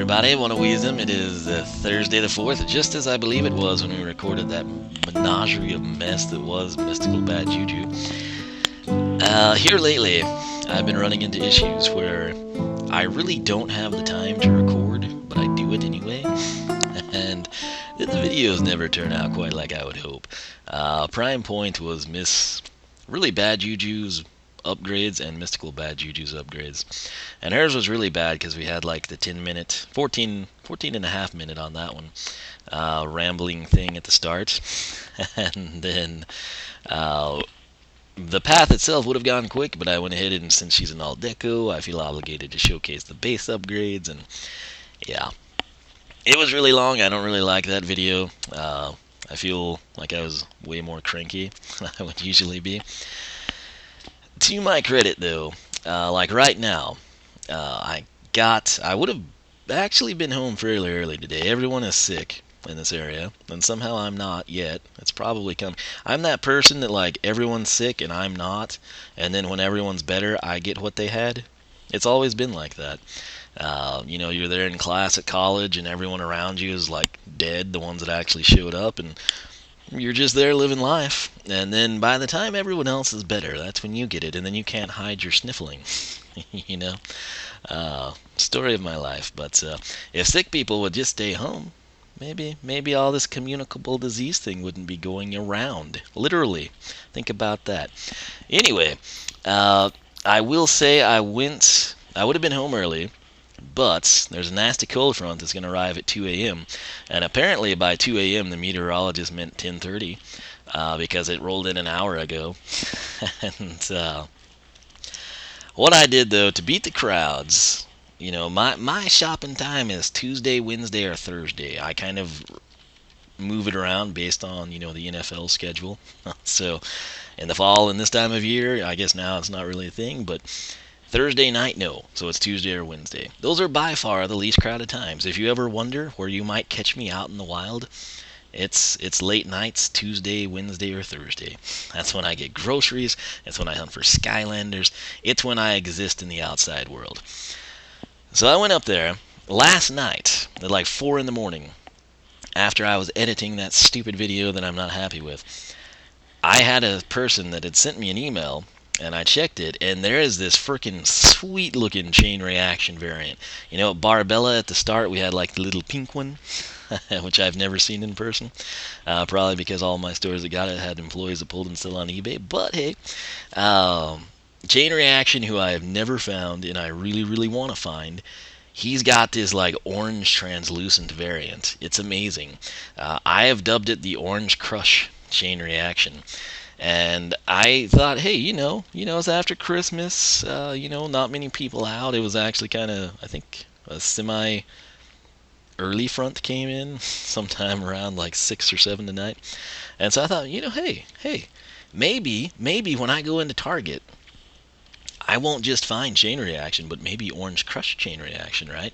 everybody, one of Wisdom. It is Thursday the 4th, just as I believe it was when we recorded that menagerie of mess that was Mystical Bad Juju. Here lately, I've been running into issues where I really don't have the time to record, but I do it anyway. And the videos never turn out quite like I would hope. Prime point was Miss Really Bad Juju's upgrades and Mystical Bad Juju's upgrades. And hers was really bad because we had like the 14 and a half minute on that one, rambling thing at the start. And then the path itself would have gone quick, but I went ahead and since she's an all deco, I feel obligated to showcase the base upgrades, and yeah. It was really long. I don't really like that video. I feel like I was way more cranky than I would usually be. To my credit, though, like right now, I would have actually been home fairly early today. Everyone is sick in this area, and somehow I'm not yet. It's probably coming. I'm that person that, like, everyone's sick and I'm not, and then when everyone's better, I get what they had. It's always been like that. You're there in class at college, and everyone around you is, like, dead, the ones that actually showed up, and you're just there living life, and then by the time everyone else is better, that's when you get it, and then you can't hide your sniffling. you know, Story of my life. But if sick people would just stay home, maybe all this communicable disease thing wouldn't be going around. Literally, think about that. Anyway, I will say I would have been home early. But there's a nasty cold front that's going to arrive at 2 a.m. And apparently by 2 a.m. the meteorologist meant 10:30 because it rolled in an hour ago. And what I did, though, to beat the crowds, my shopping time is Tuesday, Wednesday, or Thursday. I kind of move it around based on, the NFL schedule. So in the fall and this time of year, I guess now it's not really a thing, but Thursday night, no. So it's Tuesday or Wednesday. Those are by far the least crowded times. If you ever wonder where you might catch me out in the wild, it's late nights, Tuesday, Wednesday, or Thursday. That's when I get groceries. It's when I hunt for Skylanders. It's when I exist in the outside world. So I went up there last night at like 4 in the morning after I was editing that stupid video that I'm not happy with. I had a person that had sent me an email, and I checked it, and there is this freaking sweet-looking chain reaction variant. At Barbella at the start, we had like the little pink one, which I've never seen in person. Probably because all my stores that got it had employees that pulled and still on eBay. But hey, chain reaction, who I have never found, and I really, really want to find. He's got this like orange translucent variant. It's amazing. I have dubbed it the Orange Crush chain reaction. And I thought, hey, it's after Christmas, not many people out. It was actually kind of, I think, a semi-early front came in sometime around like 6 or 7 tonight. And so I thought, hey, maybe when I go into Target, I won't just find chain reaction, but maybe Orange Crush chain reaction, right?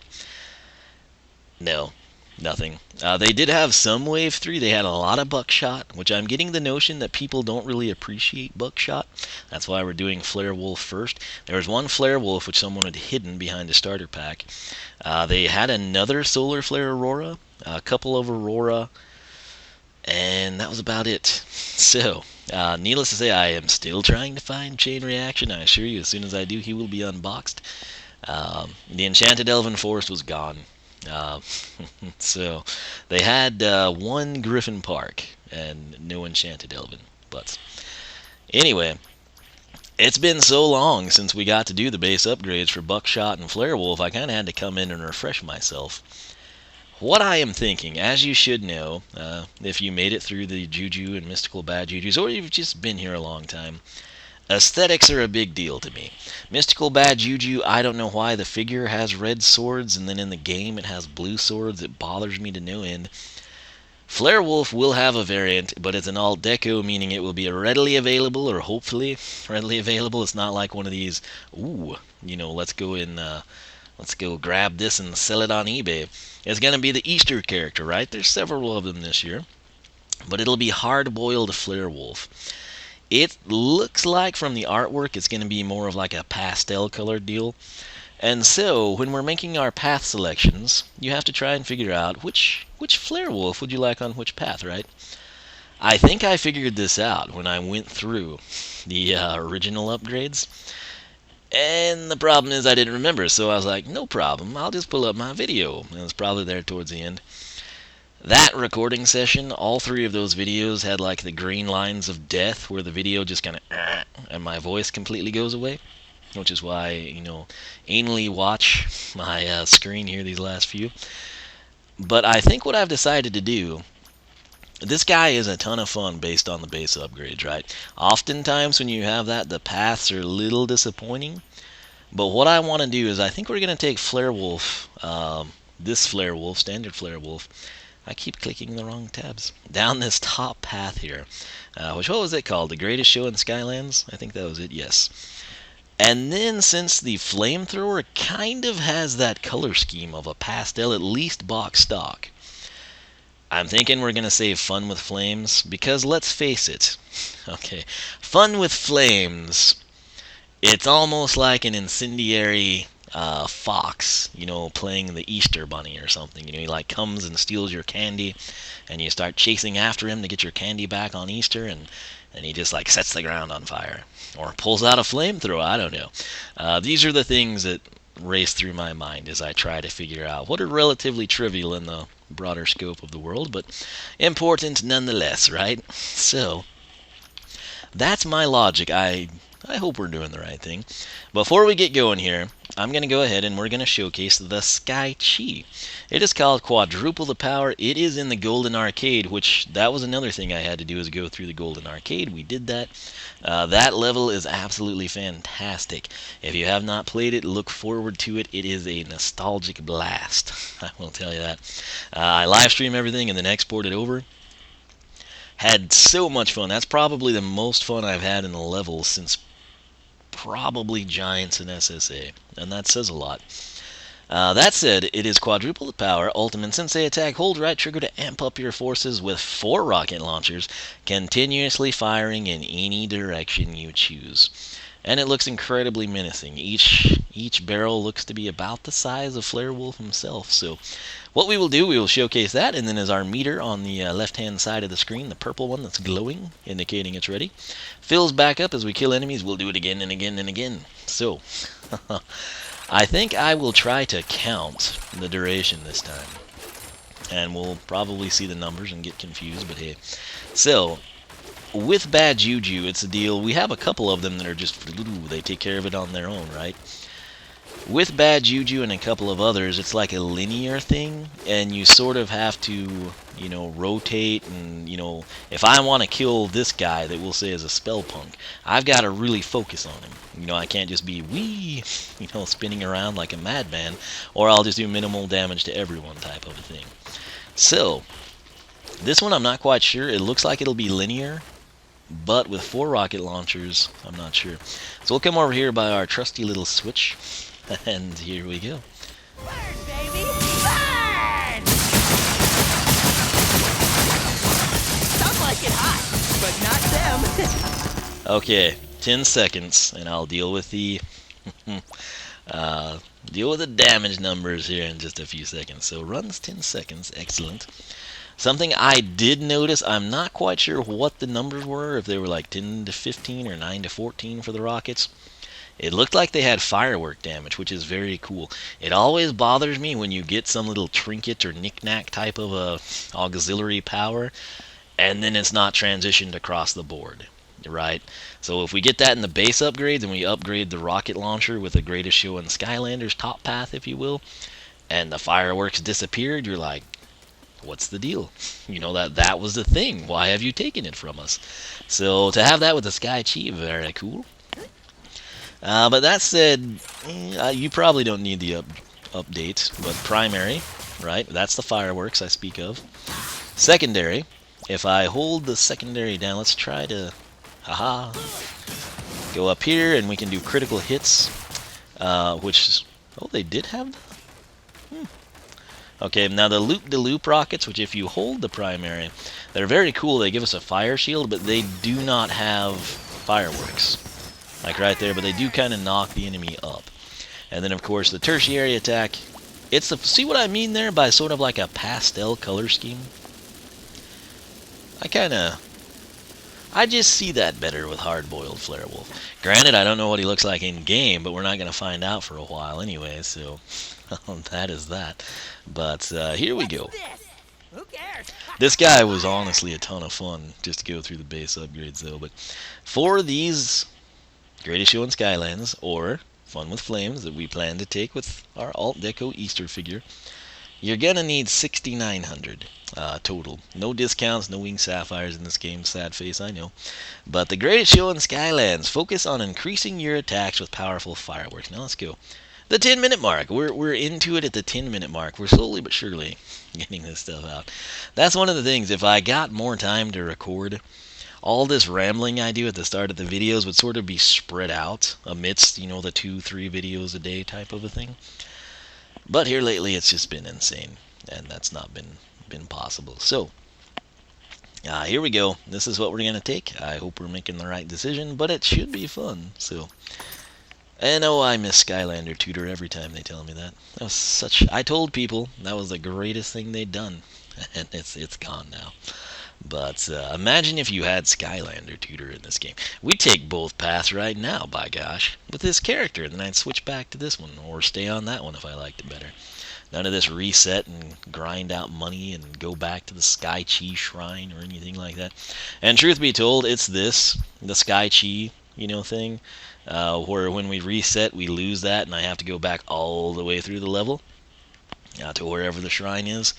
No. Nothing. They did have some Wave 3. They had a lot of Buckshot, which I'm getting the notion that people don't really appreciate Buckshot. That's why we're doing Flare Wolf first. There was one Flare Wolf which someone had hidden behind a starter pack. They had another Solar Flare Aurora, a couple of Aurora, and that was about it. So, needless to say, I am still trying to find Chain Reaction. I assure you, as soon as I do, he will be unboxed. The Enchanted Elven Forest was gone. So they had one Griffin Park and no Enchanted Elven. But anyway, it's been so long since we got to do the base upgrades for Buckshot and Flare Wolf, I kind of had to come in and refresh myself. What I am thinking, as you should know, if you made it through the Juju and Mystical Bad Jujus, or you've just been here a long time, aesthetics are a big deal to me. Mystical Bad Juju, I don't know why the figure has red swords, and then in the game it has blue swords. It bothers me to no end. Flare Wolf will have a variant, but it's an alt deco, meaning it will be readily available, or hopefully readily available. It's not like one of these, let's go grab this and sell it on eBay. It's going to be the Easter character, right? There's several of them this year. But it'll be hard-boiled Flare Wolf. It looks like from the artwork it's going to be more of like a pastel colored deal. And so, when we're making our path selections, you have to try and figure out which flare wolf would you like on which path, right? I think I figured this out when I went through the original upgrades. And the problem is I didn't remember, so I was like, no problem, I'll just pull up my video. And it's probably there towards the end. That recording session, all three of those videos had like the green lines of death where the video just kind of and my voice completely goes away. Which is why, anally watch my screen here these last few. But I think what I've decided to do, this guy is a ton of fun based on the base upgrades, right? Oftentimes when you have that, the paths are a little disappointing. But what I want to do is I think we're going to take Flare Wolf, this Flare Wolf, standard Flare Wolf. I keep clicking the wrong tabs. Down this top path here. What was it called? The Greatest Show in Skylands? I think that was it, yes. And then since the flamethrower kind of has that color scheme of a pastel, at least box stock, I'm thinking we're going to save Fun with Flames, because let's face it, okay, Fun with Flames, it's almost like an incendiary fox, playing the Easter Bunny or something. He like comes and steals your candy, and you start chasing after him to get your candy back on Easter, and he just like sets the ground on fire. Or pulls out a flamethrower, I don't know. These are the things that race through my mind as I try to figure out what are relatively trivial in the broader scope of the world, but important nonetheless, right? So, that's my logic. I hope we're doing the right thing. Before we get going here, I'm going to go ahead and we're going to showcase the Sky Chi. It is called Quadruple the Power. It is in the Golden Arcade, which that was another thing I had to do, is go through the Golden Arcade. We did that. That level is absolutely fantastic. If you have not played it, look forward to it. It is a nostalgic blast. I will tell you that. I live stream everything and then export it over. Had so much fun. That's probably the most fun I've had in a level since probably Giants and SSA, and that says a lot. That said, it is Quadruple the Power, Ultimate Sensei Attack, hold right trigger to amp up your forces with 4 rocket launchers, continuously firing in any direction you choose. And it looks incredibly menacing. Each barrel looks to be about the size of Flare Wolf himself. So what we will do, we will showcase that, and then as our meter on the left-hand side of the screen, the purple one that's glowing, indicating it's ready, fills back up as we kill enemies. We'll do it again and again and again. So, I think I will try to count the duration this time. And we'll probably see the numbers and get confused, but hey. So, with Bad Juju, it's a deal. We have a couple of them that are just, they take care of it on their own, right? With Bad Juju and a couple of others, it's like a linear thing, and you sort of have to, rotate, and, if I want to kill this guy that we'll say is a spell punk, I've got to really focus on him. I can't just be, spinning around like a madman, or I'll just do minimal damage to everyone type of a thing. So, this one I'm not quite sure. It looks like it'll be linear, but with 4 rocket launchers, I'm not sure. So we'll come over here by our trusty little switch, and here we go. Burn, baby! Burn! Some like it hot, but not them. Okay, 10 seconds, and I'll deal with the damage numbers here in just a few seconds. So runs 10 seconds, excellent. Something I did notice, I'm not quite sure what the numbers were, if they were like 10 to 15 or 9 to 14 for the rockets. It looked like they had firework damage, which is very cool. It always bothers me when you get some little trinket or knick-knack type of auxiliary power, and then it's not transitioned across the board, right? So if we get that in the base upgrades, and we upgrade the rocket launcher with the Greatest Show in Skylanders top path, if you will, and the fireworks disappeared, you're like, what's the deal? That was the thing. Why have you taken it from us? So to have that with the Sky Chi, very cool. But that said, you probably don't need the update, but primary, right? That's the fireworks I speak of. Secondary, if I hold the secondary down, let's try to, go up here, and we can do critical hits, which, they did have that? Okay, now the loop-de-loop rockets, which if you hold the primary, they're very cool. They give us a fire shield, but they do not have fireworks. Like right there, but they do kind of knock the enemy up. And then, of course, the tertiary attack. See what I mean there by sort of like a pastel color scheme? I just see that better with hard-boiled Flare Wolf. Granted, I don't know what he looks like in game, but we're not going to find out for a while anyway, so that is that. But here we go. Who cares? This guy was honestly a ton of fun just to go through the base upgrades, though. But for these Greatest Show in Skylands, or Fun with Flames that we plan to take with our Alt Deco Easter figure, you're going to need 6,900 total. No discounts, no winged sapphires in this game, sad face, I know. But the Greatest Show in Skylands, focus on increasing your attacks with powerful fireworks. Now let's go. The 10-minute mark. We're into it at the 10-minute mark. We're slowly but surely getting this stuff out. That's one of the things. If I got more time to record, all this rambling I do at the start of the videos would sort of be spread out amidst, the 2-3 videos a day type of a thing. But here lately, it's just been insane, and that's not been possible. So, here we go. This is what we're going to take. I hope we're making the right decision, but it should be fun. So, and oh, I miss Skylander Tutor every time they tell me that. That was I told people that was the greatest thing they'd done, and it's gone now. But imagine if you had Skylander Tutor in this game. We'd take both paths right now, by gosh, with this character, and then I'd switch back to this one, or stay on that one if I liked it better. None of this reset and grind out money and go back to the Sky Chi Shrine or anything like that. And truth be told, it's the Sky Chi, thing, where when we reset, we lose that, and I have to go back all the way through the level to wherever the shrine is.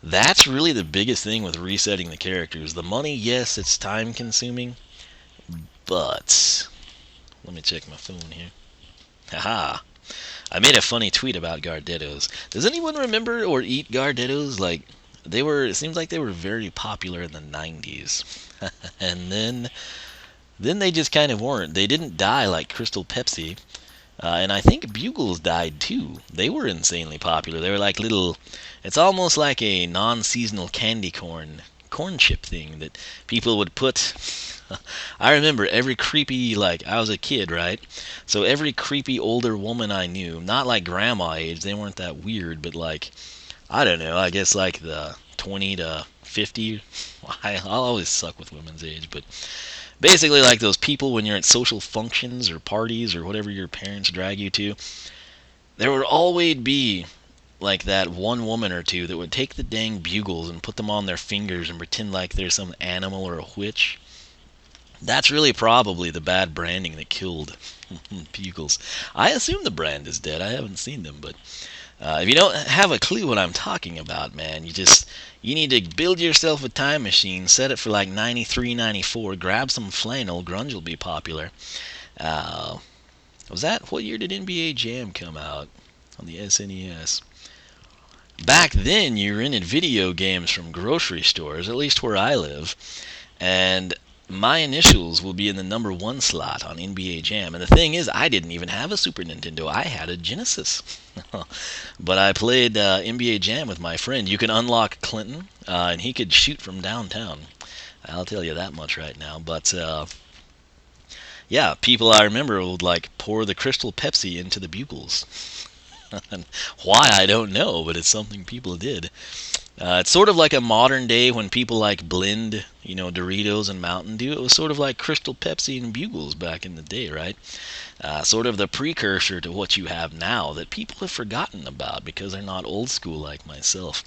That's really the biggest thing with resetting the characters. The money, yes, it's time consuming, but let me check my phone here. Haha. I made a funny tweet about Gardettos. Does anyone remember or eat Gardettos? It seems like they were very popular in the 90s. And then they just kind of weren't. They didn't die like Crystal Pepsi. And I think Buggles died too. They were insanely popular. They were like it's almost like a non-seasonal candy corn chip thing that people would put. I remember every creepy, I was a kid, right? So every creepy older woman I knew, not like grandma age, they weren't that weird, but I don't know, I guess like the 20 to 50. I'll always suck with women's age, but basically like those people when you're at social functions or parties or whatever your parents drag you to, there would always be like that one woman or two that would take the dang bugles and put them on their fingers and pretend like they're some animal or a witch. That's really probably the bad branding that killed Buggles. I assume the brand is dead. I haven't seen them, but if you don't have a clue what I'm talking about, man, you need to build yourself a time machine, set it for like 93, 94, grab some flannel, grunge will be popular. What year did NBA Jam come out on the SNES? Back then, you rented video games from grocery stores, at least where I live, and my initials will be in the number 1 slot on NBA Jam. And the thing is, I didn't even have a Super Nintendo. I had a Genesis. But I played NBA Jam with my friend. You can unlock Clinton, and he could shoot from downtown. I'll tell you that much right now. But, yeah, people I remember would, pour the Crystal Pepsi into the Buggles. Why, I don't know, but it's something people did. It's sort of like a modern day when people blend, Doritos and Mountain Dew. It was sort of like Crystal Pepsi and Buggles back in the day, right? Sort of the precursor to what you have now that people have forgotten about because they're not old school like myself.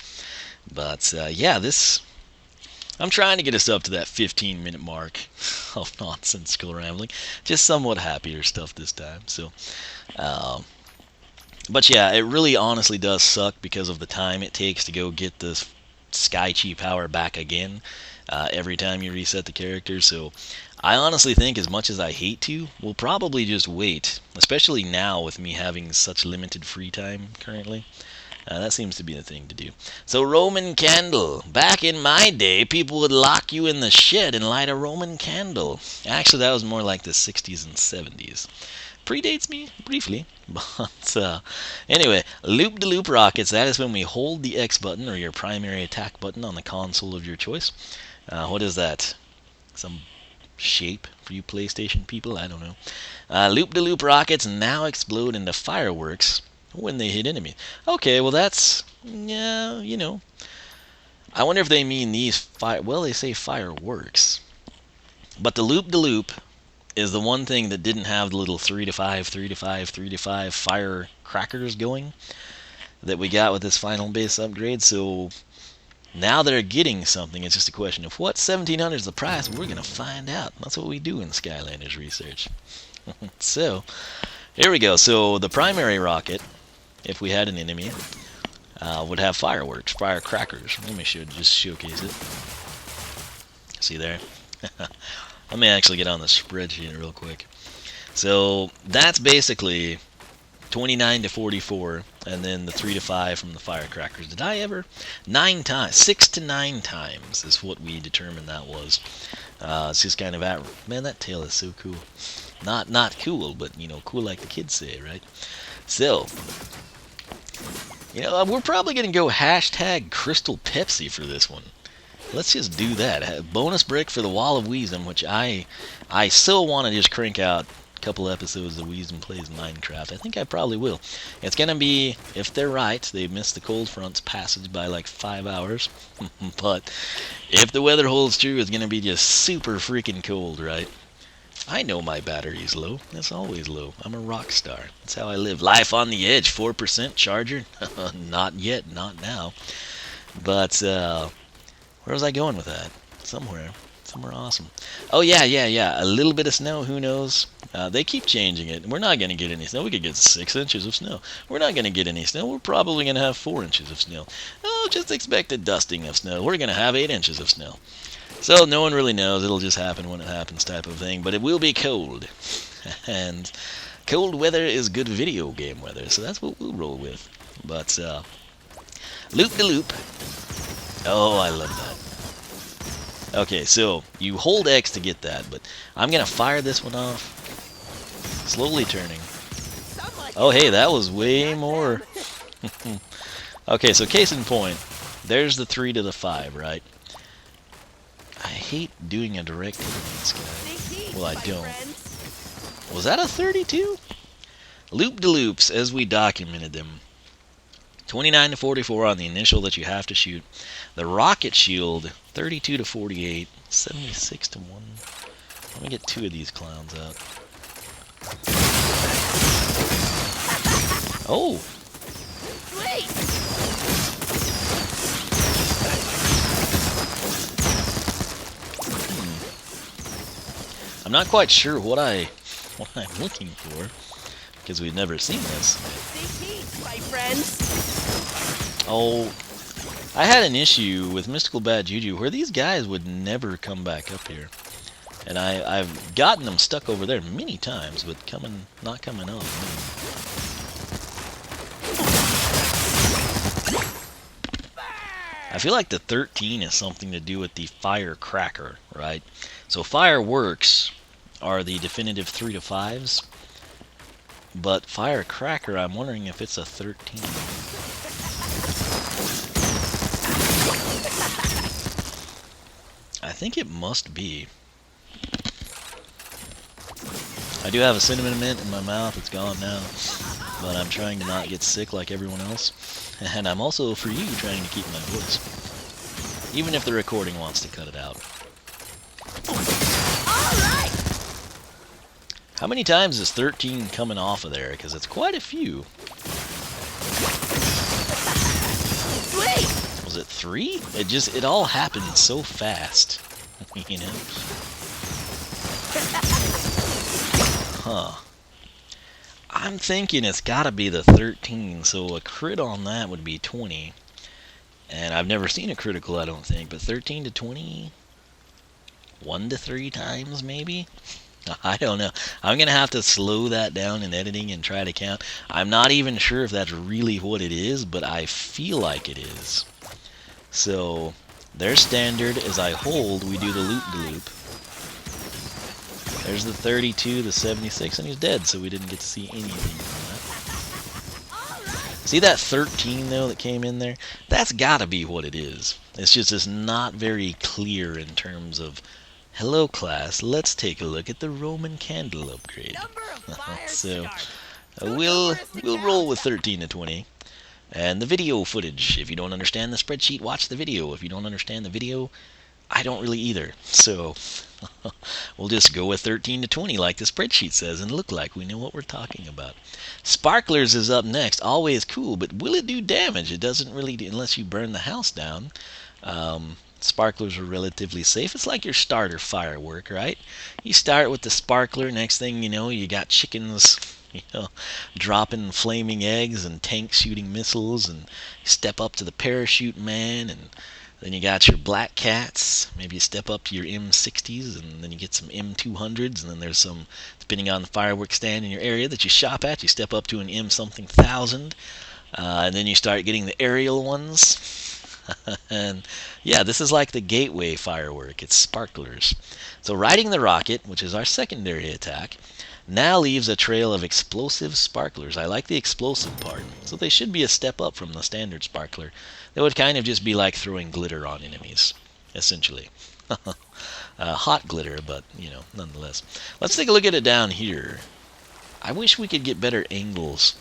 But, yeah, I'm trying to get us up to that 15-minute mark of nonsensical rambling. Just somewhat happier stuff this time. So, but yeah, it really honestly does suck because of the time it takes to go get the Sky Chi power back again every time you reset the character. So I honestly think, as much as I hate to, we'll probably just wait, especially now with me having such limited free time currently. That seems to be the thing to do. So Roman candle. Back in my day, people would lock you in the shed and light a Roman candle. Actually, that was more like the 60s and 70s. Predates me briefly, but anyway, loop-de-loop rockets. That is when we hold the X button, or your primary attack button, on the console of your choice. What is that? Some shape for you PlayStation people. I don't know. Loop-de-loop rockets now explode into fireworks when they hit enemies. Okay, well that's, yeah, you know. I wonder if they mean these well, they say fireworks. But the loop-de-loop is the one thing that didn't have the little 3 to 5, 3 to 5, 3 to 5 firecrackers going that we got with this final base upgrade. So now they're getting something. It's just a question of what. 1700 is the price. We're going to find out. That's what we do in Skylanders research. So here we go. So the primary rocket, if we had an enemy, would have fireworks, firecrackers. Let me just showcase it. See there? Let me actually get on the spreadsheet real quick. So that's basically 29 to 44, and then the 3 to 5 from the firecrackers. Did I ever? 9 times, 6 to 9 times is what we determined that was. It's just kind of man, that tail is so cool. Not cool, but you know, cool like the kids say, right? So, you know, we're probably gonna go hashtag Crystal Pepsi for this one. Let's just do that. Bonus brick for the Wall of Wiisdom, which I so want to just crank out a couple episodes of Wiisdom Plays Minecraft. I think I probably will. It's going to be, if they're right, they missed the cold front's passage by like 5 hours. But if the weather holds true, it's going to be just super freaking cold, right? I know my battery's low. It's always low. I'm a rock star. That's how I live. Life on the edge. 4% charger? Not yet. Not now. But, where was I going with that? Somewhere awesome. Oh, yeah. A little bit of snow, who knows? They keep changing it. We're not going to get any snow. We could get 6 inches of snow. We're not going to get any snow. We're probably going to have 4 inches of snow. Oh, just expect a dusting of snow. We're going to have 8 inches of snow. So no one really knows. It'll just happen when it happens type of thing. But it will be cold. And cold weather is good video game weather. So that's what we'll roll with. But, loop-de-loop. Oh, I love that. Okay, so you hold X to get that, but I'm going to fire this one off. Slowly turning. Oh, hey, that was way more. Okay, so case in point, there's the 3 to the 5, right? I hate doing a direct hit on this guy. Well, I don't. Was that a 32? Loop-de-loops, as we documented them. 29 to 44 on the initial that you have to shoot. The rocket shield, 32 to 48, 76 to 1. Let me get 2 of these clowns out. Oh! Wait! I'm not quite sure what I'm looking for, because we've never seen this. Stay peace, my friends. Oh, I had an issue with Mystical Bad Juju where these guys would never come back up here. And I've gotten them stuck over there many times, but not coming up. I feel like the 13 is something to do with the firecracker, right? So fireworks are the definitive 3 to 5s. But firecracker, I'm wondering if it's a 13. I think it must be. I do have a cinnamon mint in my mouth. It's gone now. But I'm trying to not get sick like everyone else. And I'm also, for you, trying to keep my voice. Even if the recording wants to cut it out. Alright! How many times is 13 coming off of there? Because it's quite a few. Sweet! Was it 3? It all happened so fast. You know? Huh. I'm thinking it's gotta be the 13, so a crit on that would be 20. And I've never seen a critical, I don't think, but 13 to 20? 1 to 3 times, maybe? I don't know. I'm going to have to slow that down in editing and try to count. I'm not even sure if that's really what it is, but I feel like it is. So, their standard is I hold, we do the loop-de-loop. There's the 32, the 76, and he's dead, so we didn't get to see anything from that. See that 13, though, that came in there? That's got to be what it is. It's not very clear in terms of Hello class, let's take a look at the Roman candle upgrade. Number of fire So starts. we'll roll with 13 to 20. And the video footage, if you don't understand the spreadsheet, watch the video. If you don't understand the video, I don't really either. So we'll just go with 13 to 20 like the spreadsheet says and look like we know what we're talking about. Sparklers is up next. Always cool, but will it do damage? It doesn't really, unless you burn the house down. Sparklers are relatively safe. It's like your starter firework, right? You start with the sparkler. Next thing you know, you got chickens, dropping flaming eggs and tanks shooting missiles, and you step up to the parachute man, and then you got your black cats. Maybe you step up to your M60s, and then you get some M200s, and then there's some, depending on the fireworks stand in your area that you shop at, you step up to an M something thousand, and then you start getting the aerial ones. And yeah, this is like the gateway firework. It's sparklers. So riding the rocket, which is our secondary attack, now leaves a trail of explosive sparklers. I like the explosive part. So they should be a step up from the standard sparkler. They would kind of just be like throwing glitter on enemies, essentially. Hot glitter, but, nonetheless. Let's take a look at it down here. I wish we could get better angles.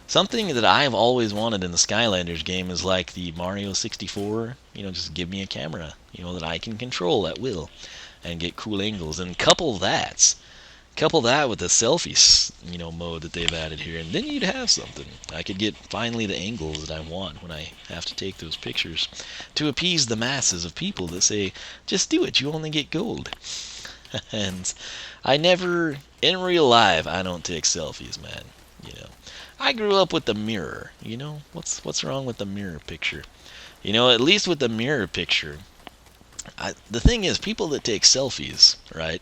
Something that I've always wanted in the Skylanders game is like the Mario 64. Just give me a camera, that I can control at will and get cool angles. And couple that with the selfies, mode that they've added here, and then you'd have something. I could get finally the angles that I want when I have to take those pictures to appease the masses of people that say, just do it, you only get gold. And I never, in real life, I don't take selfies, man. I grew up with the mirror. What's wrong with the mirror picture? At least with the mirror picture, the thing is, people that take selfies, right?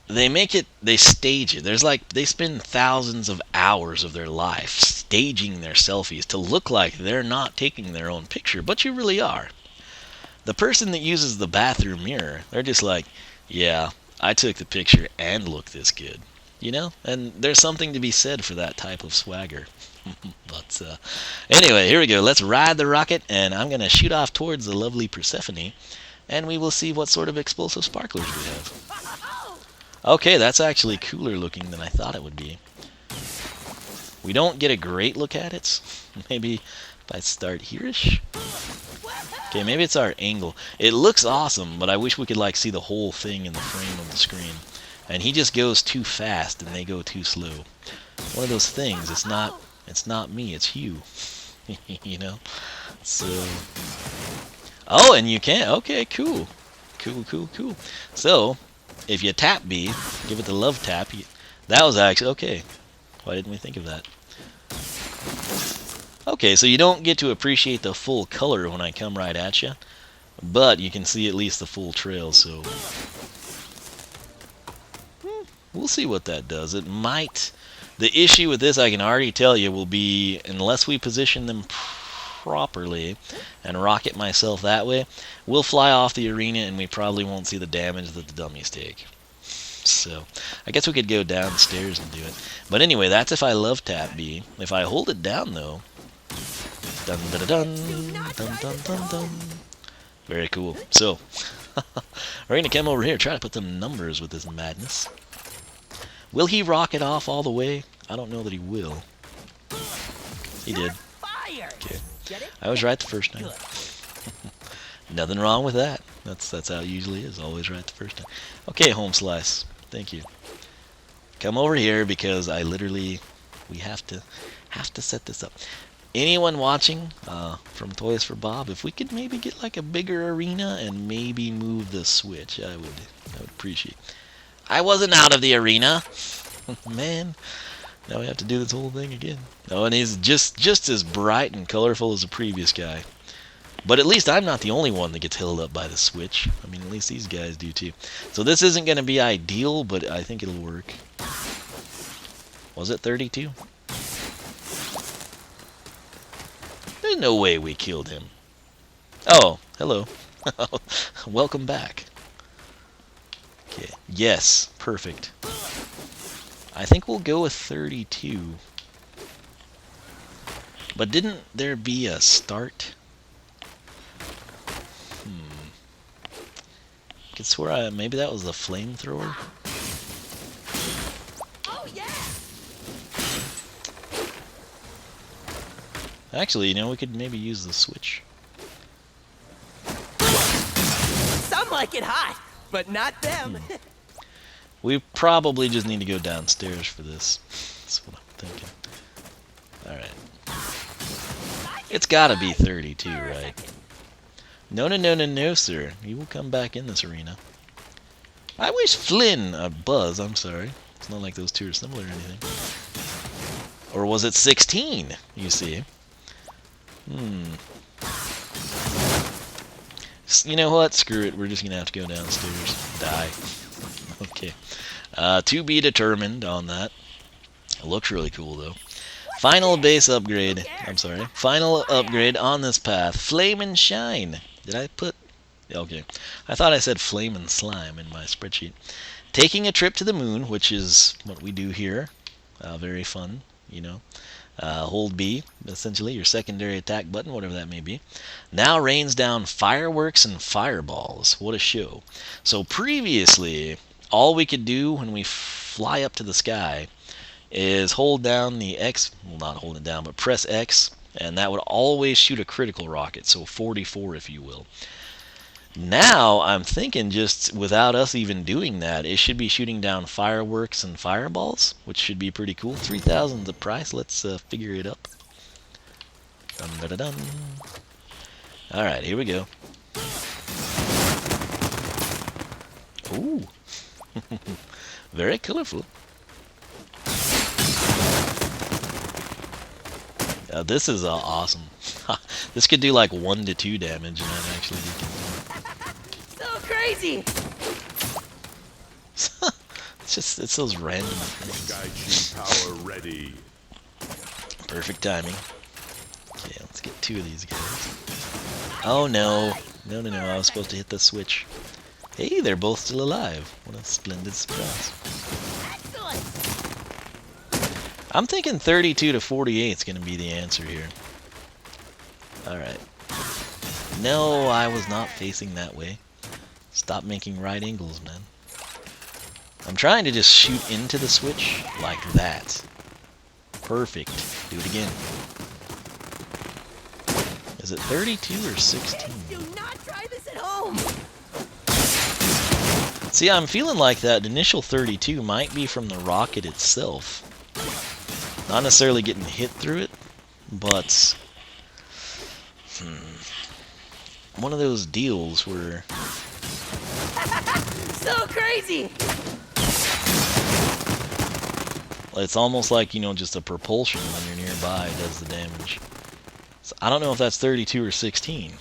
They stage it. They spend thousands of hours of their life staging their selfies to look like they're not taking their own picture, but you really are. The person that uses the bathroom mirror, they're just like, yeah, I took the picture and look this good. And there's something to be said for that type of swagger. But anyway, here we go. Let's ride the rocket, and I'm going to shoot off towards the lovely Persephone, and we will see what sort of explosive sparklers we have. Okay, that's actually cooler looking than I thought it would be. We don't get a great look at it. Maybe if I start here-ish. Okay, maybe it's our angle. It looks awesome, but I wish we could see the whole thing in the frame of the screen. And he just goes too fast, and they go too slow. One of those things. It's not me. It's you. So. Oh, and you can. Okay, cool. Cool. So, if you tap B, give it the love tap. That was actually okay. Why didn't we think of that? Okay, so you don't get to appreciate the full color when I come right at you, but you can see at least the full trail. So. We'll see what that does. It might. The issue with this, I can already tell you, will be unless we position them properly and rocket myself that way, we'll fly off the arena and we probably won't see the damage that the dummies take. So, I guess we could go downstairs and do it. But anyway, that's if I love tap B. If I hold it down, though, dun dun dun dun dun dun dun. Very cool. So, we're going to come over here, try to put some numbers with this madness. Will he rocket off all the way? I don't know that he will. He did. Okay. I was right the first time. Nothing wrong with that. That's how it usually is. Always right the first time. Okay, home slice. Thank you. Come over here because we have to set this up. Anyone watching from Toys for Bob, if we could maybe get a bigger arena and maybe move the switch, I would appreciate. I wasn't out of the arena. Man, now we have to do this whole thing again. Oh, and he's just as bright and colorful as the previous guy. But at least I'm not the only one that gets held up by the switch. I mean, at least these guys do too. So this isn't going to be ideal, but I think it'll work. Was it 32? There's no way we killed him. Oh, hello. Welcome back. Okay. Yes, perfect. I think we'll go with 32. But didn't there be a start? could swear maybe that was the flamethrower. Oh yeah. Actually, you know, we could maybe use the switch. Some like it hot, but not them. We probably just need to go downstairs for this. That's what I'm thinking. Alright. It's gotta be 32, right? No, no, no, no, no, sir. You will come back in this arena. I wish Flynn, Buzz, I'm sorry. It's not like those two are similar or anything. Or was it 16, you see? You know what? Screw it. We're just gonna have to go downstairs. Die. Okay. To be determined on that. It looks really cool, though. Final base upgrade. I'm sorry. Final upgrade on this path. Flame and Shine. Did I put... Okay. I thought I said Flame and Slime in my spreadsheet. Taking a trip to the moon, which is what we do here. Very fun, you know. Hold B, essentially, your secondary attack button, whatever that may be. Now rains down fireworks and fireballs. What a show. So previously, all we could do when we fly up to the sky is hold down the X, well, not hold it down, but press X, and that would always shoot a critical rocket, so 44 if you will. Now, I'm thinking just without us even doing that, it should be shooting down fireworks and fireballs, which should be pretty cool. 3,000 is the price. Let's figure it up. Dun, dun, dun, dun. Alright, here we go. Ooh. Very colorful. This is awesome. This could do like 1 to 2 damage, and I'm actually So crazy. it's those random things. Sky power ready. Perfect timing. Okay, let's get 2 of these guys. Oh no. No, no, no, I was supposed to hit the switch. Hey, they're both still alive. What a splendid surprise. Excellent. I'm thinking 32 to 48 is going to be the answer here. Alright. No, I was not facing that way. Stop making right angles, man. I'm trying to just shoot into the switch like that. Perfect. Do it again. Is it 32 or 16? Do not try this at home. See, I'm feeling like that initial 32 might be from the rocket itself. Not necessarily getting hit through it, but... one of those deals where... So crazy. It's almost like, you know, just a propulsion when you're nearby does the damage. So I don't know if that's 32 or 16.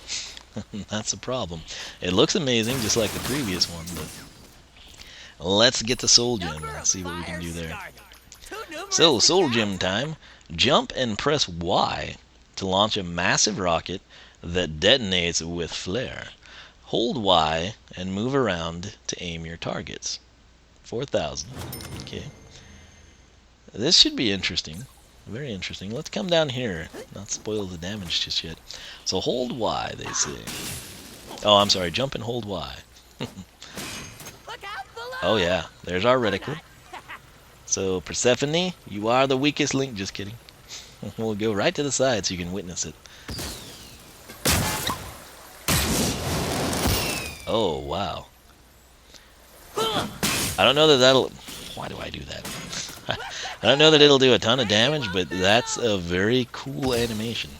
That's a problem. It looks amazing, just like the previous one, but... Let's get the Soul Gem and see what we can do there. So, Soul Gem time. Jump and press Y to launch a massive rocket that detonates with flare. Hold Y and move around to aim your targets. 4,000. Okay. This should be interesting. Very interesting. Let's come down here. Not spoil the damage just yet. So hold Y, they say. Oh, I'm sorry. Jump and hold Y. Oh yeah, there's our reticle. So Persephone, you are the weakest link. Just kidding. We'll go right to the side so you can witness it. Oh, wow. I don't know that that'll... Why do I do that? I don't know that it'll do a ton of damage, but that's a very cool animation.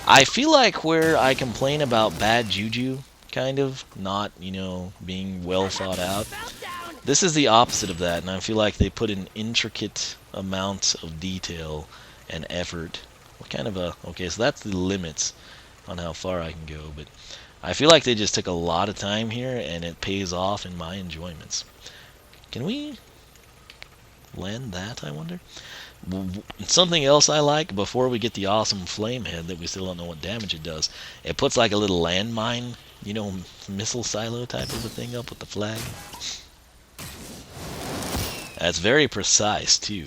I feel like where I complain about bad juju, kind of, not, you know, being well thought out, this is the opposite of that, and I feel like they put an intricate amount of detail and effort. What kind of a... Okay, so that's the limits on how far I can go, but I feel like they just took a lot of time here, and it pays off in my enjoyments. Can we land that, I wonder? Something else I like, before we get the awesome flame head that we still don't know what damage it does, it puts like a little landmine, you know, missile silo type of a thing up with the flag. That's very precise, too.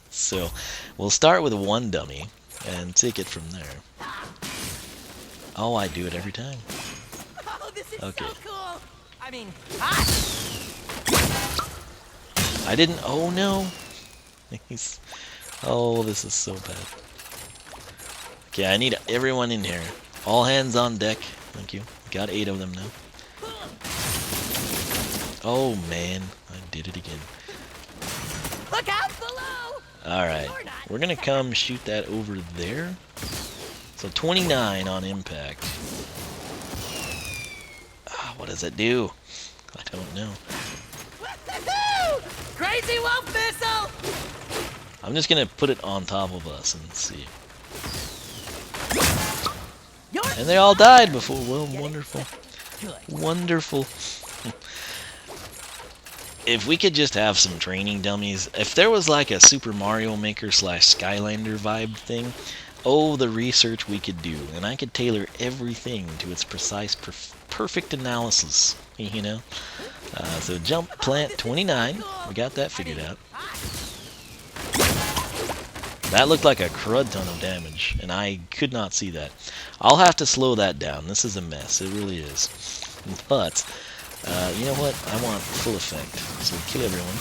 So, we'll start with one dummy, and take it from there. Oh, I do it every time. Oh, this is Okay. so cool. I mean, hot. I didn't. Oh no. He's. Oh, this is so bad. Okay, I need everyone in here. All hands on deck. Thank you. Got 8 of them now. Oh man, I did it again. Look out below. Alright, we're gonna come shoot that over there. So 29 on impact. What does it do? I don't know. Crazy wolf missile. I'm just gonna put it on top of us and see. And they all died before. Well, wonderful. Wonderful. If we could just have some training dummies, if there was like a Super Mario Maker / Skylander vibe thing, oh, the research we could do, and I could tailor everything to its precise, perfect analysis, you know? So jump plant 29, we got that figured out. That looked like a crud ton of damage, and I could not see that. I'll have to slow that down. This is a mess, it really is. But, you know what? I want full effect, so kill everyone.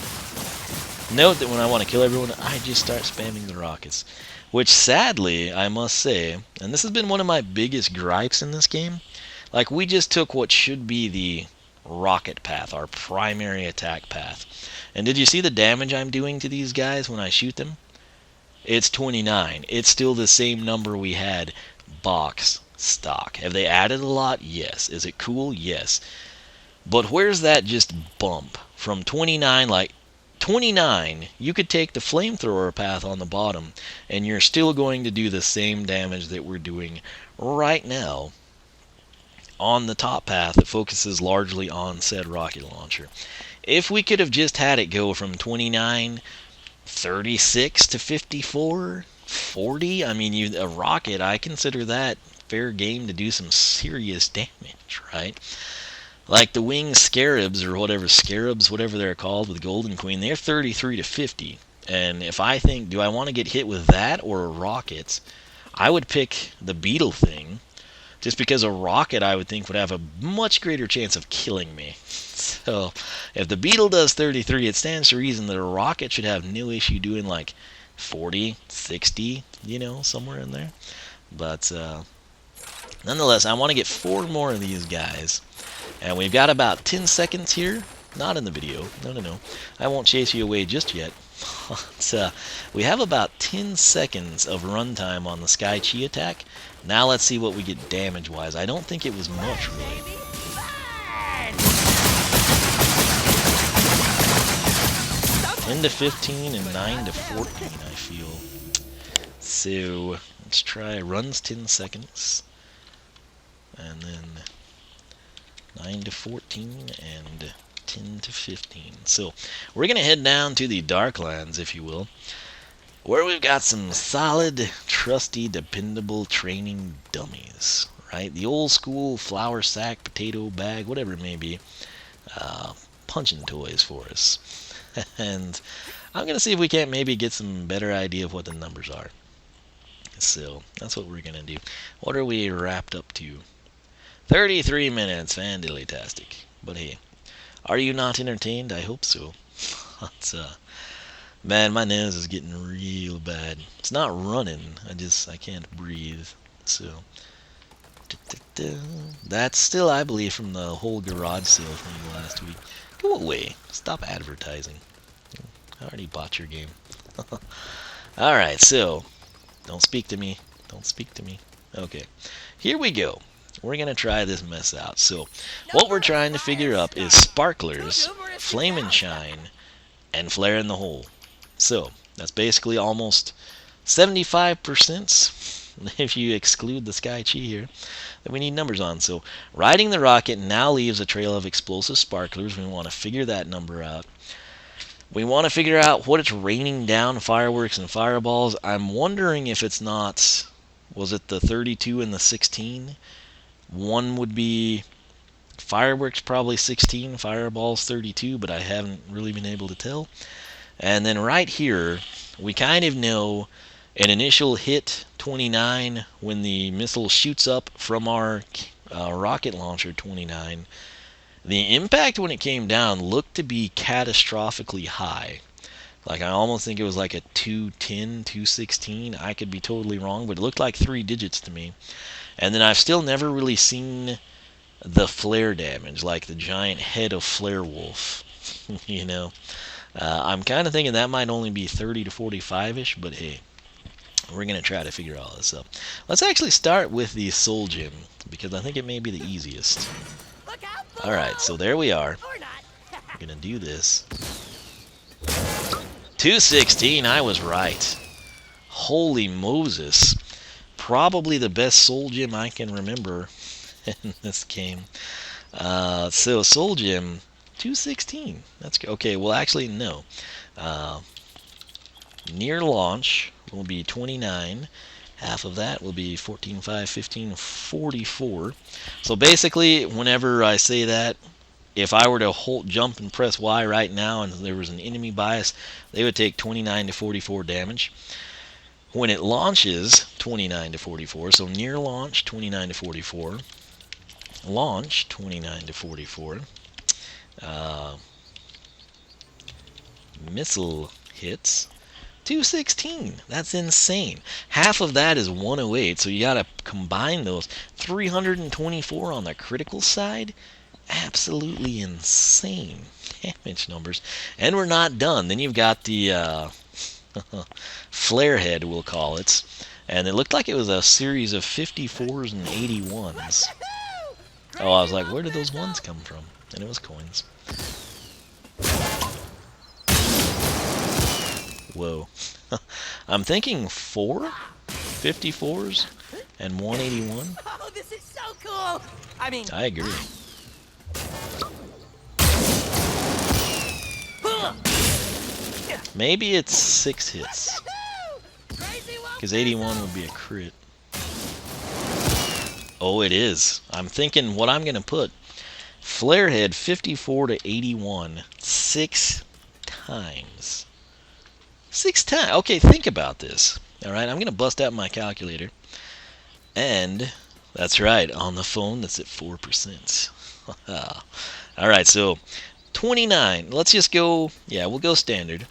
Note that when I want to kill everyone, I just start spamming the rockets. Which, sadly, I must say, and this has been one of my biggest gripes in this game, like, we just took what should be the rocket path, our primary attack path. And did you see the damage I'm doing to these guys when I shoot them? It's 29. It's still the same number we had box stock. Have they added a lot? Yes. Is it cool? Yes. But where's that just bump from 29? Like 29, you could take the flamethrower path on the bottom and you're still going to do the same damage that we're doing right now on the top path that focuses largely on said rocket launcher. If we could have just had it go from 29, 36 to 54, 40, I mean, a rocket, I consider that fair game to do some serious damage, right? Like the winged scarabs, or whatever they're called, with Golden Queen, they're 33 to 50. And if I think, do I want to get hit with that or a rocket, I would pick the beetle thing, just because a rocket, I would think, would have a much greater chance of killing me. So, if the beetle does 33, it stands to reason that a rocket should have no issue doing like 40, 60, you know, somewhere in there. But, nonetheless, I want to get 4 more of these guys. And we've got about 10 seconds here. Not in the video. No. I won't chase you away just yet. But, we have about 10 seconds of runtime on the Sky Chi attack. Now let's see what we get damage-wise. I don't think it was much, really. 10 to 15 and 9 to 14, I feel. So, let's try runs 10 seconds. And then 9 to 14 and 10 to 15. So, we're going to head down to the Darklands, if you will, where we've got some solid, trusty, dependable training dummies, right? The old school flour sack, potato bag, whatever it may be, punching toys for us. And I'm going to see if we can't maybe get some better idea of what the numbers are. So, that's what we're going to do. What are we wrapped up to? 33 minutes, fantastic. But hey, are you not entertained? I hope so. But, man, my nose is getting real bad. It's not running, I can't breathe. So, that's still, I believe, from the whole garage sale thing last week. Go away. Stop advertising. I already bought your game. Alright, so, don't speak to me. Don't speak to me. Okay, here we go. We're going to try this mess out. So, what we're trying to figure up is sparklers, flame and shine, and flare in the hole. So, that's basically almost 75%, if you exclude the Sky Chi here, that we need numbers on. So, riding the rocket now leaves a trail of explosive sparklers. We want to figure that number out. We want to figure out what it's raining down, fireworks and fireballs. I'm wondering if it's not, was it the 32 and the 16? One would be fireworks, probably 16, fireballs 32, but I haven't really been able to tell. And then right here, we kind of know an initial hit 29 when the missile shoots up from our rocket launcher 29. The impact when it came down looked to be catastrophically high. Like, I almost think it was like a 210, 216. I could be totally wrong, but it looked like 3 digits to me. And then I've still never really seen the flare damage, like the giant head of Flare Wolf. you know, I'm kind of thinking that might only be 30 to 45-ish, but hey, we're going to try to figure all this out. Let's actually start with the Soul Gem, because I think it may be the easiest. Alright, so there we are. We're going to do this. 216, I was right. Holy Moses. Probably the best Soul Gem I can remember in this game. So Soul Gem 216. That's okay. Well, actually, no. Near launch will be 29. Half of that will be 14, 5, 15, 44. So basically, whenever I say that, if I were to jump and press Y right now and there was an enemy bias, they would take 29 to 44 damage. When it launches, 29 to 44. So near launch, 29 to 44. Launch, 29 to 44. Missile hits, 216. That's insane. Half of that is 108, so you gotta combine those. 324 on the critical side. Absolutely insane damage numbers. And we're not done. Then you've got the flare head, we'll call it. And it looked like it was a series of 54s and 81s. Oh, I was like, where did those ones come from? And it was coins. Whoa. I'm thinking 4 54s and 181. Oh, this is so cool. I agree. Maybe it's 6 hits. Because 81 would be a crit. Oh, it is. I'm thinking what I'm going to put. Flarehead 54 to 81. 6 times. 6 times. Okay, think about this. Alright, I'm going to bust out my calculator. And, that's right, on the phone, that's at 4%. Alright, so 29. Let's just go, we'll go standard.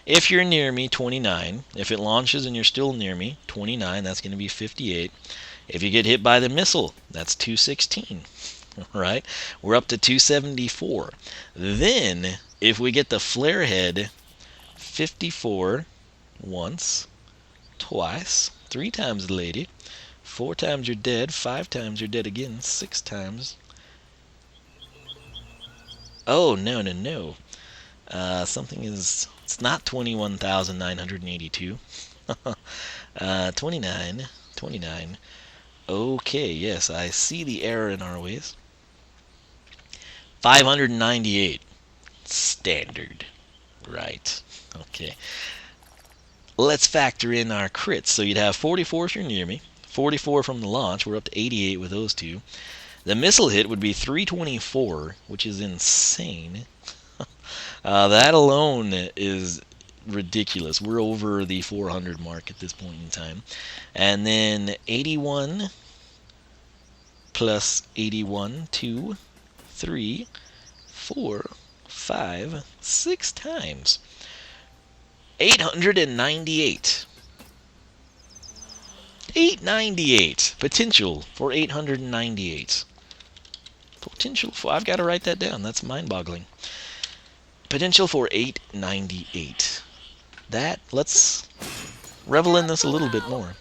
If you're near me, 29. If it launches and you're still near me, 29. That's going to be 58. If you get hit by the missile, that's 216. Right? We're up to 274. Then, if we get the flare head, 54 once, twice, 3 times the lady, 4 times you're dead, 5 times you're dead again, 6 times. Oh, no. Something is... It's not 21,982. 29. Okay, yes, I see the error in our ways. 598. Standard. Right. Okay. Let's factor in our crits. So you'd have 44 if you're near me. 44 from the launch. We're up to 88 with those two. The missile hit would be 324, which is insane. That alone is ridiculous. We're over the 400 mark at this point in time. And then 81 plus 81, 2, 3, 4, 5, 6 times. 898. 898. Potential for 898. Potential for... I've got to write that down. That's mind-boggling. Potential for 898. Let's revel in this a little bit more.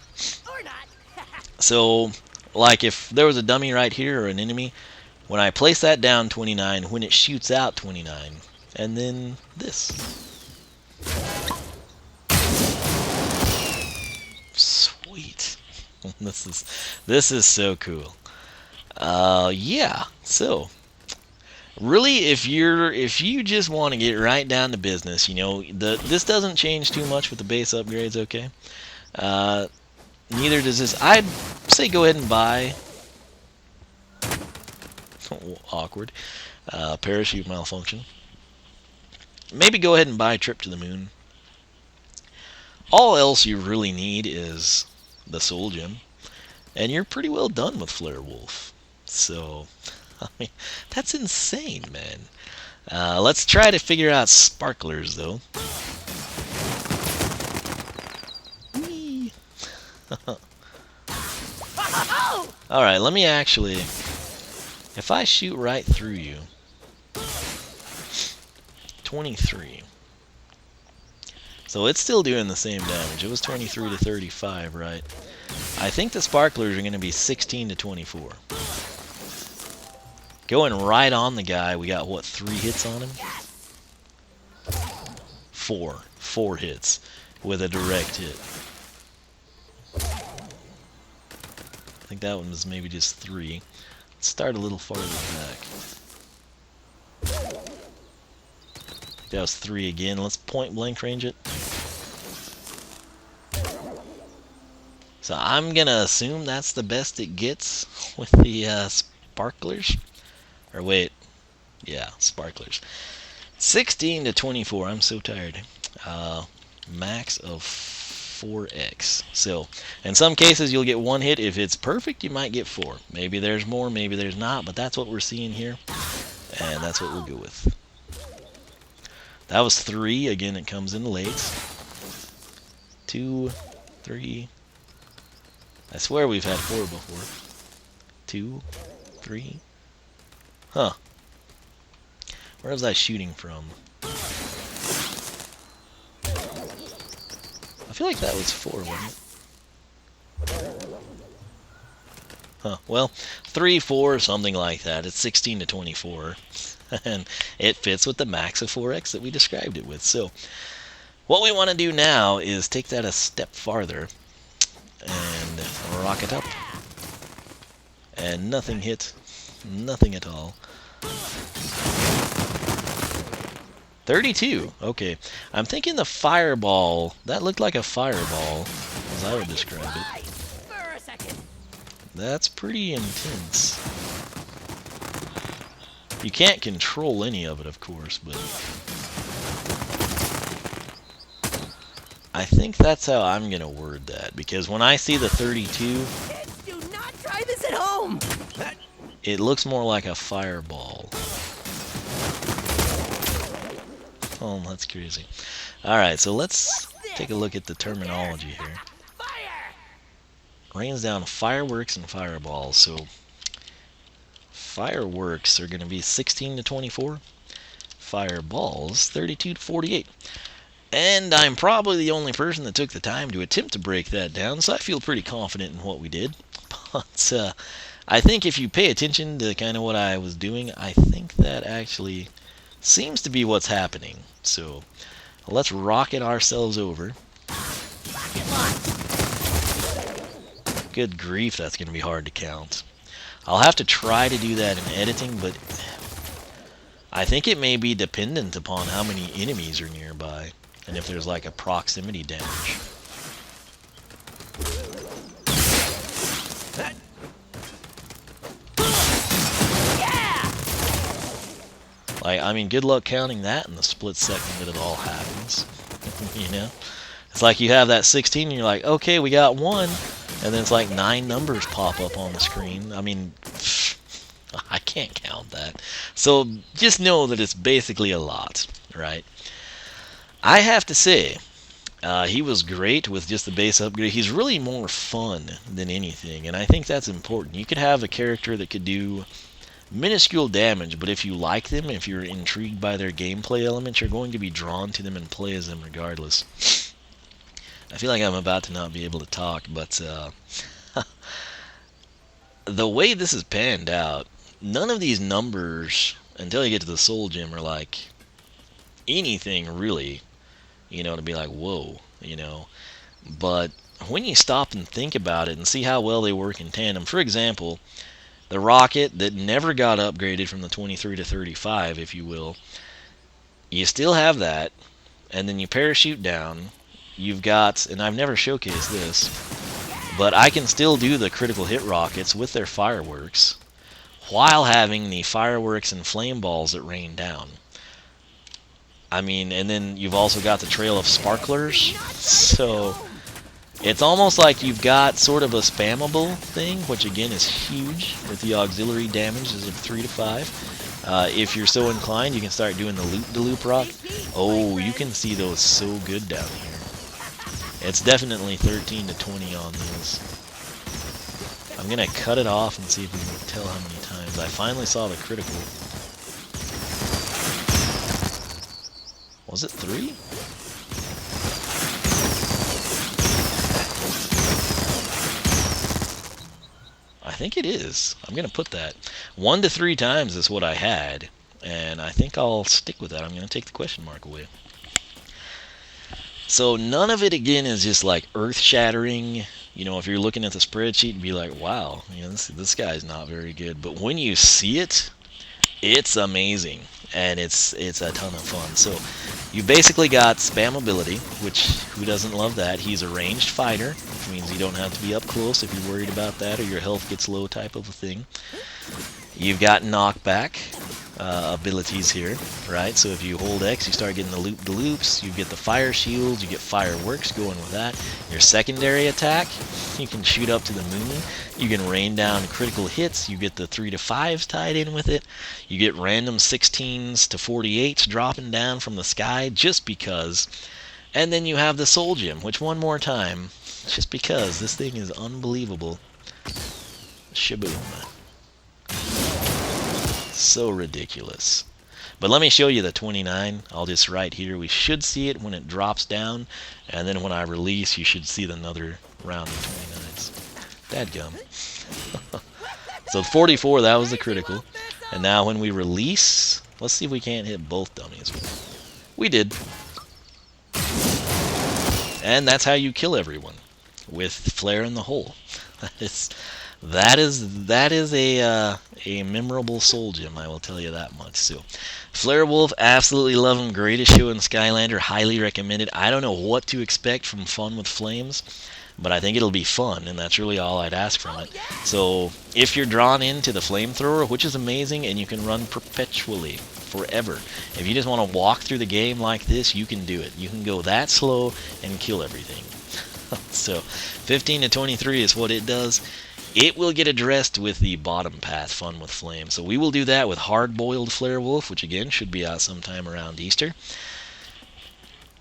So, like if there was a dummy right here or an enemy, when I place that down 29, when it shoots out 29, and then this. Sweet. This is so cool. Yeah. So, really, if you just want to get right down to business, this doesn't change too much with the base upgrades, okay? Neither does this. I'd say go ahead and buy. Awkward. Parachute malfunction. Maybe go ahead and buy Trip to the Moon. All else you really need is the Soul Gem, and you're pretty well done with Flare Wolf. So, I mean, that's insane, man. Let's try to figure out sparklers, though. Whee! Alright, let me actually... If I shoot right through you... 23. So it's still doing the same damage. It was 23 to 35, right? I think the sparklers are going to be 16 to 24. Going right on the guy, we got, what, 3 hits on him? 4. 4 hits with a direct hit. I think that one was maybe just 3. Let's start a little farther back. That was 3 again. Let's point blank range it. So I'm gonna assume that's the best it gets with the sparklers. Or wait, yeah, sparklers. 16 to 24. I'm so tired. Max of 4x. So in some cases you'll get 1 hit. If it's perfect, you might get 4. Maybe there's more, maybe there's not. But that's what we're seeing here, and that's what we'll go with. That was 3. Again, it comes in late. 2, 3. I swear we've had 4 before. 2, 3. Huh. Where was I shooting from? I feel like that was 4, wasn't it? Huh. Well, 3, 4, something like that. It's 16 to 24. And it fits with the max of 4x that we described it with. So what we want to do now is take that a step farther and rock it up. And nothing hit. Nothing at all. 32. Okay. I'm thinking the fireball. That looked like a fireball, as I would describe it. That's pretty intense. You can't control any of it, of course, but I think that's how I'm going to word that, because when I see the 32, Kids, do not try this at home. it looks more like a fireball. Oh, that's crazy. Alright, so let's take a look at the terminology here. Rains down fireworks and fireballs, so fireworks are going to be 16 to 24. Fireballs, 32 to 48. And I'm probably the only person that took the time to attempt to break that down, so I feel pretty confident in what we did. But I think if you pay attention to kind of what I was doing, I think that actually seems to be what's happening. So let's rocket ourselves over. Good grief, that's going to be hard to count. I'll have to try to do that in editing, but I think it may be dependent upon how many enemies are nearby, and if there's like a proximity damage. Like, I mean, good luck counting that in the split second that it all happens. You know? It's like you have that 16 and you're like, okay, we got 1. And then it's like 9 numbers pop up on the screen. I mean, I can't count that. So just know that it's basically a lot, right? I have to say, he was great with just the base upgrade. He's really more fun than anything, and I think that's important. You could have a character that could do minuscule damage, but if you like them, if you're intrigued by their gameplay elements, you're going to be drawn to them and play as them regardless. I feel like I'm about to not be able to talk, but the way this is panned out, none of these numbers, until you get to the Soul Gem, are like anything really, you know, to be like, whoa, you know. But when you stop and think about it and see how well they work in tandem, for example, the rocket that never got upgraded from the 23 to 35, if you will, you still have that, and then you parachute down. You've got, and I've never showcased this, but I can still do the critical hit rockets with their fireworks while having the fireworks and flame balls that rain down. I mean, and then you've also got the trail of sparklers. So It's almost like you've got sort of a spammable thing, which again is huge with the auxiliary damages of 3 to 5. If you're so inclined, you can start doing the loop-de-loop rock. Oh, you can see those so good down here. It's definitely 13 to 20 on those. I'm going to cut it off and see if we can tell how many times. I finally saw the critical. Was it 3? I think it is. I'm going to put that. 1 to 3 times is what I had. And I think I'll stick with that. I'm going to take the question mark away. So none of it, again, is just like earth-shattering. You know, if you're looking at the spreadsheet and be like, wow, you know, this guy's not very good. But when you see it, it's amazing. And it's a ton of fun. So you basically got spammability, which who doesn't love that? He's a ranged fighter, which means you don't have to be up close if you're worried about that or your health gets low type of a thing. You've got knockback abilities here, right? So if you hold X, you start getting the loop-de-loops, you get the fire shields, you get fireworks going with that. Your secondary attack, you can shoot up to the moon, you can rain down critical hits, you get the 3 to 5s tied in with it, you get random 16s to 48s dropping down from the sky just because, and then you have the soul gem, which one more time, just because this thing is unbelievable. Shaboom. So ridiculous. But let me show you the 29. I'll just write here. We should see it when it drops down, and then when I release, you should see another round of 29s. Dadgum. So 44, that was the critical. And now when we release, let's see if we can't hit both dummies. We did. And that's how you kill everyone, with Flare in the hole. That is a memorable soul gem, I will tell you that much. So, Flare Wolf, absolutely love him. Greatest show in Skylander, highly recommended. I don't know what to expect from Fun with Flames, but I think it'll be fun, and that's really all I'd ask from it. So, if you're drawn into the flamethrower, which is amazing, and you can run perpetually, forever. If you just want to walk through the game like this, you can do it. You can go that slow and kill everything. So, 15 to 23 is what it does. It will get addressed with the bottom path, Fun with Flame. So we will do that with Hard-Boiled Flare Wolf, which again should be out sometime around Easter.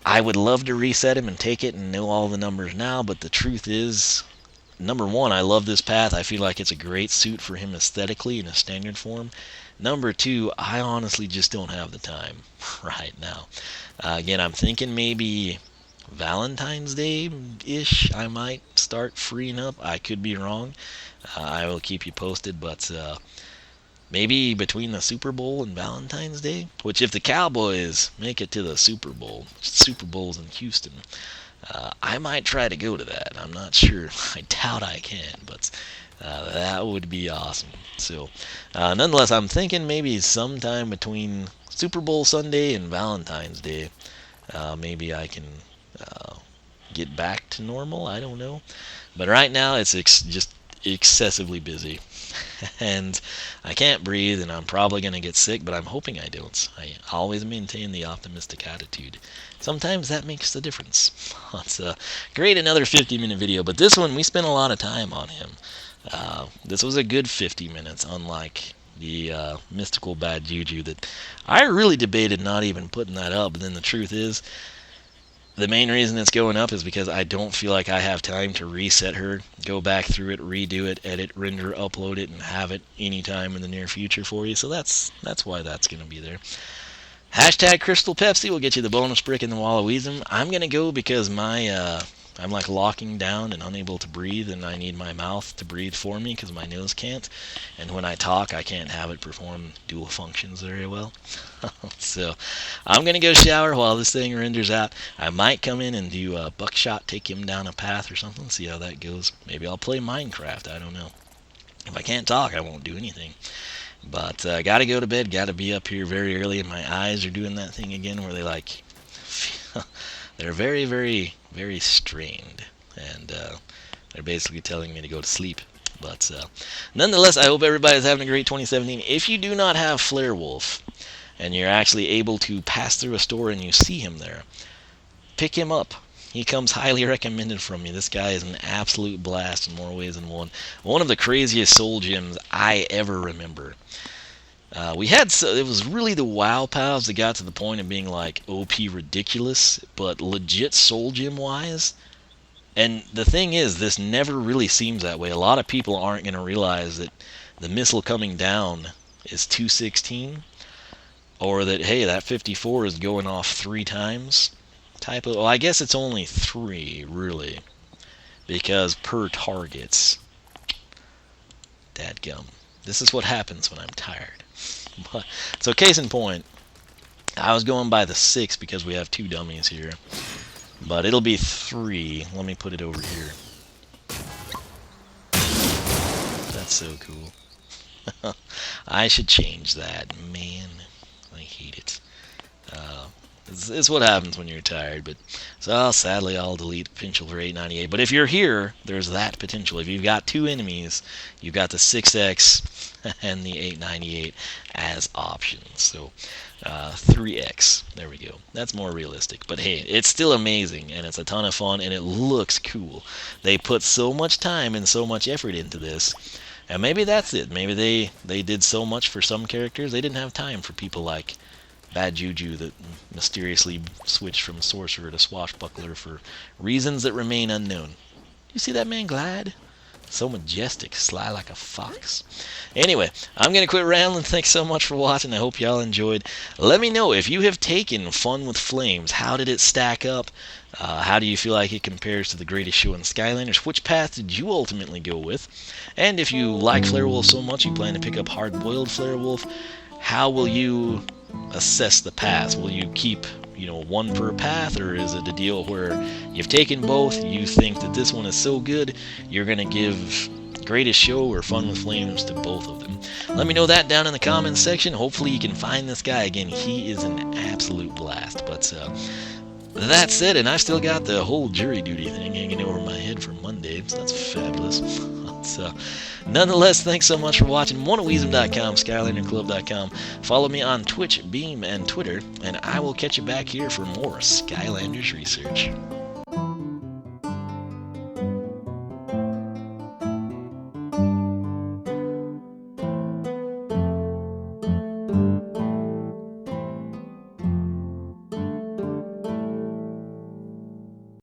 I would love to reset him and take it and know all the numbers now, but the truth is, number one, I love this path. I feel like it's a great suit for him aesthetically in a standard form. Number two, I honestly just don't have the time right now. Again, I'm thinking maybe Valentine's Day-ish, I might start freeing up. I could be wrong. I will keep you posted, but maybe between the Super Bowl and Valentine's Day, which if the Cowboys make it to the Super Bowl, Super Bowl's in Houston, I might try to go to that. I'm not sure. I doubt I can, but that would be awesome. So, nonetheless, I'm thinking maybe sometime between Super Bowl Sunday and Valentine's Day, maybe I can get back to normal. I don't know, but right now it's just excessively busy, and I can't breathe, and I'm probably gonna get sick. But I'm hoping I don't. I always maintain the optimistic attitude. Sometimes that makes the difference. It's great, another 50-minute video, but this one we spent a lot of time on him. This was a good 50 minutes, unlike the mystical bad juju that I really debated not even putting that up. But then the truth is, the main reason it's going up is because I don't feel like I have time to reset her, go back through it, redo it, edit, render, upload it, and have it anytime in the near future for you. So that's why that's going to be there. Hashtag Crystal Pepsi will get you the bonus brick in the Wall of Wiisdom. I'm going to go because my I'm like locking down and unable to breathe, and I need my mouth to breathe for me because my nose can't. And when I talk, I can't have it perform dual functions very well. So I'm going to go shower while this thing renders out. I might come in and do a buckshot, take him down a path or something, see how that goes. Maybe I'll play Minecraft, I don't know. If I can't talk, I won't do anything. But gotta go to bed, gotta be up here very early, and my eyes are doing that thing again where they like, they're very, very, very strained, and they're basically telling me to go to sleep. But nonetheless, I hope everybody's having a great 2017. If you do not have Flare Wolf, and you're actually able to pass through a store and you see him there, pick him up. he comes highly recommended from me. This guy is an absolute blast in more ways than one. One of the craziest soul gems I ever remember. It was really the WoW pals that got to the point of being like OP ridiculous, but legit soul gem wise. And the thing is, this never really seems that way. A lot of people aren't going to realize that the missile coming down is 216, or that, hey, that 54 is going off 3 times. Well, I guess it's only 3, really, because per targets. Dadgum. This is what happens when I'm tired. But, so case in point, I was going by the 6 because we have 2 dummies here. But it'll be 3. Let me put it over here. That's so cool. I should change that. Man, I hate it. It's what happens when you're tired. But so sadly, I'll delete potential for 898. But if you're here, there's that potential. If you've got 2 enemies, you've got the 6x and the 898 as options. So 3x. There we go. That's more realistic. But hey, it's still amazing, and it's a ton of fun, and it looks cool. They put so much time and so much effort into this. And maybe that's it. Maybe they did so much for some characters, they didn't have time for people like Bad Juju that mysteriously switched from sorcerer to swashbuckler for reasons that remain unknown. You see that man glide? So majestic, sly like a fox. Anyway, I'm going to quit rambling. Thanks so much for watching. I hope y'all enjoyed. Let me know if you have taken Fun with Flames. How did it stack up? How do you feel like it compares to the greatest show in Skylanders? Which path did you ultimately go with? And if you like Flare Wolf so much you plan to pick up Hard-Boiled Flare Wolf, how will you assess the paths? Will you keep, one per path, or is it a deal where you've taken both, you think that this one is so good, you're going to give Greatest Show or Fun with Flames to both of them? Let me know that down in the comments section. Hopefully you can find this guy. Again, he is an absolute blast. But that's it, and I've still got the whole jury duty thing hanging over my head for Monday, so that's fabulous. So, nonetheless, thanks so much for watching. MonaWiisdom.com, SkylanderClub.com. Follow me on Twitch, Beam, and Twitter, and I will catch you back here for more Skylanders research.